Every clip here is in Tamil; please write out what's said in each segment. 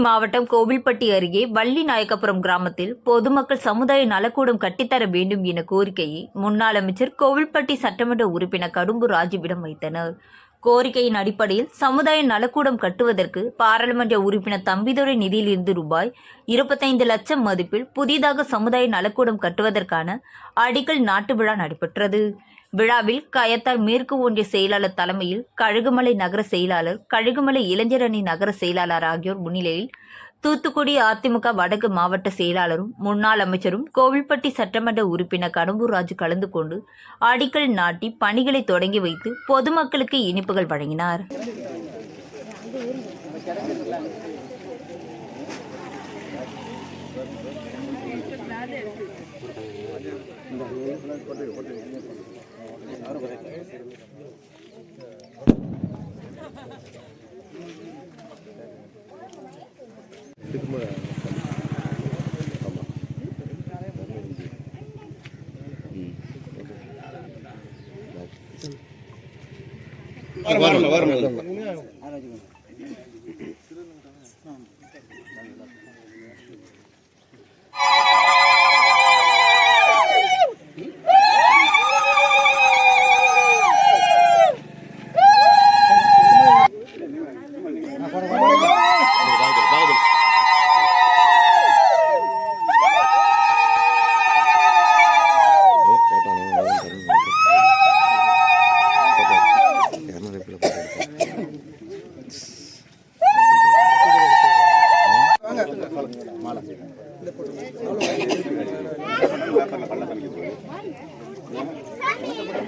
மாவட்டம் கோவில்பட்டி அருகே வள்ளிநாயக்கபுரம் கிராமத்தில் பொதுமக்கள் சமுதாய நலக்கூடம் கட்டித்தர வேண்டும் என கோரிக்கையை முன்னாள் அமைச்சர் கோவில்பட்டி சட்டமன்ற உறுப்பினர் கடம்பூர் ராஜுவிடம் வைத்தனர். கோரிக்கையின் அடிப்படையில் சமுதாய நலக்கூடம் கட்டுவதற்கு பாராளுமன்ற உறுப்பினர் தம்பிதுரை நிதியிலிருந்து ரூபாய் 25 லட்சம் மதிப்பில் புதிதாக சமுதாய நலக்கூடம் கட்டுவதற்கான அடிக்கல் நாட்டு விழா நடைபெற்றது. விழாவில் கயத்தார் மேற்கு ஒன்றிய செயலாளர் தலைமையில் கழுகுமலை நகர செயலாளர், கழுகுமலை இளைஞர் அணி நகர செயலாளர் ஆகியோர் முன்னிலையில் தூத்துக்குடி அதிமுக வடக்கு மாவட்ட செயலாளரும் முன்னாள் அமைச்சரும் கோவில்பட்டி சட்டமன்ற உறுப்பினர் கடம்பூர் ராஜு கலந்து கொண்டு அடிக்கல் நாட்டி பணிகளை தொடங்கி வைத்து பொதுமக்களுக்கு இனிப்புகள் வழங்கினார்.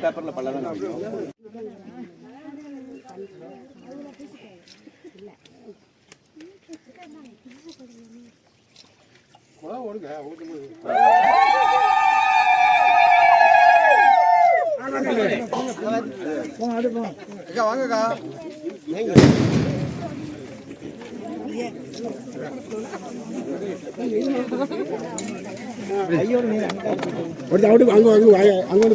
பேப்பர்ல பல்லதான் வாங்கக்கா அங்க